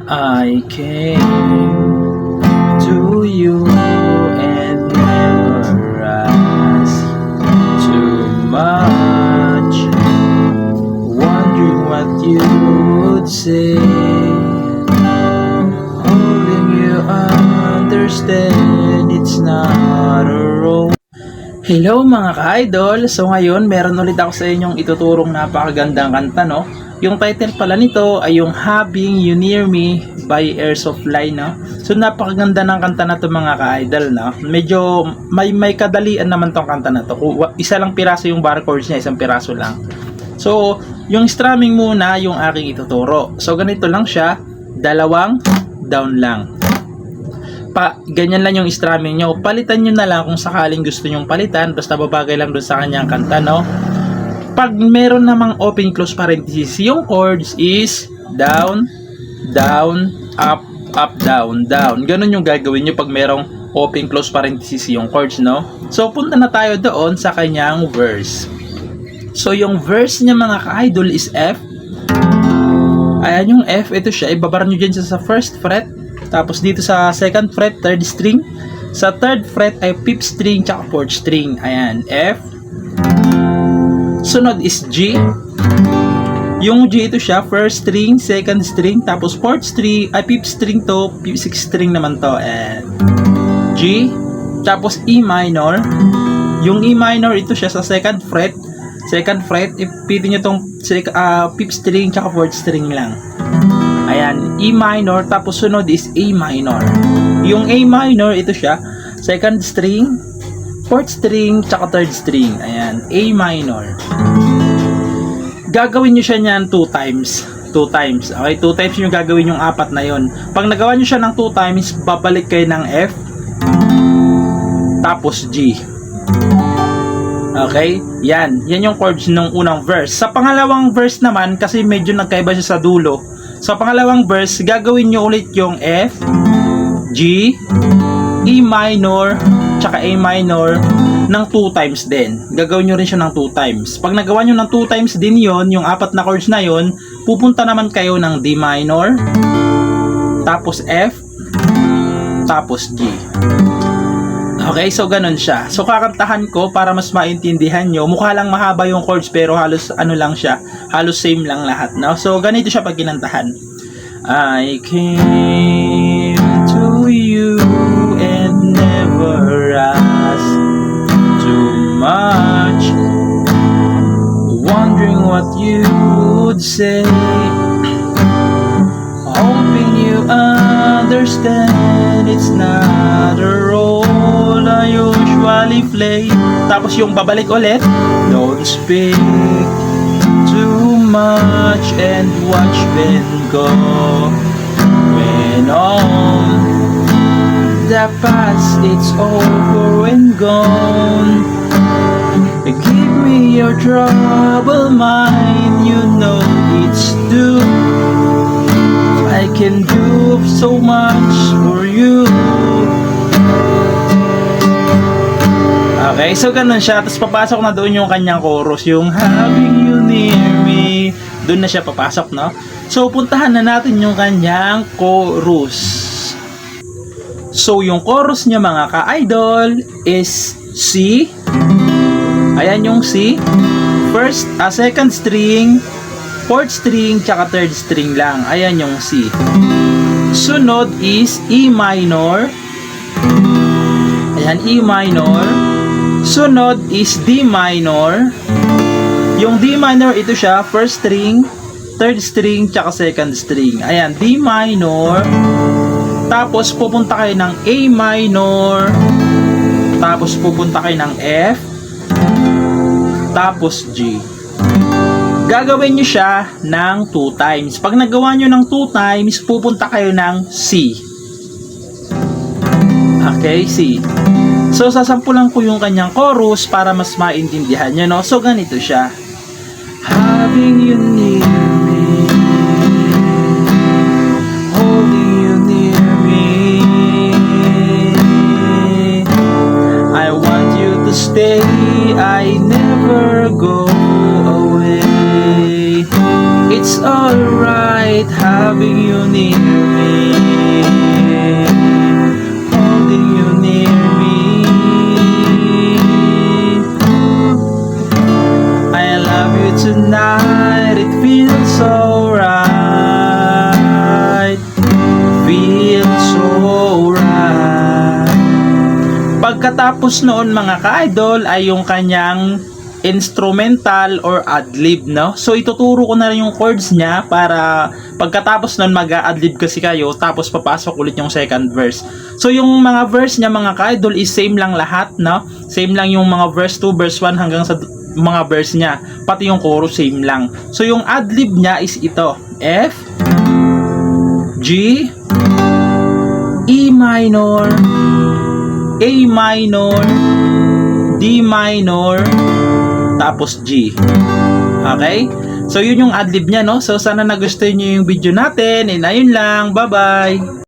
I came to you and never asked too much, wondering what you would say. Holding you understand it's not a role. Hello mga ka-idol! So ngayon, meron ulit ako sa inyong ituturong napakagandang kanta, no? Yung title pala nito ay yung Having You Near Me by Air Supply, no? So napakaganda ng kanta na to mga ka-idol, no? Medyo may kadalian naman tong kanta na to. Isa lang piraso yung bar chords niya, isang piraso lang. So, yung strumming muna yung aking ituturo. So ganito lang siya, dalawang down lang. Ganyan lang yung strumming nyo. Palitan nyo na lang kung sakaling gusto nyong palitan, basta babagay lang doon sa kanyang kanta, no? Pag meron namang open close parenthesis, yung chords is down, down, up, up, down, down. Ganun yung gagawin nyo pag merong open close parenthesis yung chords, no? So punta na tayo doon sa kanyang verse. So yung verse niya mga ka-idol is F. Ayan yung F, ito siya, ibabar nyo dyan sa first fret. Tapos dito sa second fret, third string. Sa third fret ay fifth string tsaka fourth string. Ayan, F. Sunod is G. Yung G ito siya, first string, second string, tapos fourth string, ay fifth string to, sixth string naman to. And G. Tapos E minor. Yung E minor ito siya sa second fret. Second fret, ipitin nyo tong fifth string tsaka fourth string lang. Ayan, E minor, tapos sunod is A minor. Yung A minor, ito siya, second string, fourth string, tsaka third string. Ayan, A minor. Gagawin nyo siya niyan 2 times. 2 times. Okay, 2 times nyo gagawin yung apat na yon. Pag nagawa nyo siya ng 2 times, babalik kayo ng F, tapos G. Okay, yan yung chords ng unang verse. Sa pangalawang verse naman, kasi medyo nagkaiba siya sa dulo, sa pangalawang verse, gagawin nyo ulit yung F, G, E minor, tsaka A minor ng 2 times din. Gagawin nyo rin siya ng 2 times. Pag nagawa nyo ng 2 times din yon, yung apat na chords na yon, pupunta naman kayo ng D minor, tapos F, tapos G. Okay, so ganun siya. So kakantahan ko para mas maintindihan nyo. Mukha lang mahaba yung chords pero halos ano lang siya. Halos same lang lahat, no? So ganito siya pag kinantahan. I came to you and never asked too much, wondering what you would say, hoping you understand it's not a role I usually play. Tapos yung babalik ulit, don't speak too much and watch them go. When on the past it's over and gone, give me your troubled mind, you know it's due. I can do so much for you. Okay, so ganun siya. Tapos papasok na doon yung kanyang chorus, yung having you near me. Doon na siya papasok, no? So puntahan na natin yung kanyang chorus. So yung chorus niya mga ka-idol is C. Ayan yung C. First, second string, fourth string, tsaka third string lang. Ayan yung C. Sunod is E minor. Ayan, E minor. Sunod is D minor. Yung D minor, ito siya, first string, third string, tsaka second string. Ayan, D minor. Tapos pupunta kayo ng A minor. Tapos pupunta kayo ng F. Tapos G. Gagawin nyo siya ng 2 times. Pag nagawa nyo ng 2 times, pupunta kayo ng C. Okay, C. So, sasampulan ko yung kanyang chorus para mas maintindihan nyo, no? So, ganito siya. Having you near me, holding you near me, I want you to stay, I never go away. It's alright having you near me. Pagkatapos noon mga ka-idol ay yung kanyang instrumental or ad-lib, no? So ituturo ko na rin yung chords niya para pagkatapos nun mag-a-adlib kasi kayo tapos papasok ulit yung second verse. So yung mga verse niya mga ka-idol is same lang lahat, no? Same lang yung mga verse 2, verse 1 hanggang sa mga verse niya. Pati yung chorus same lang. So yung ad-lib niya is ito. F, G, E minor, A minor, D minor, tapos G. Okay? So, yun yung adlib niya, no? So, sana nagustuhan niyo yung video natin. And ayun lang. Bye-bye!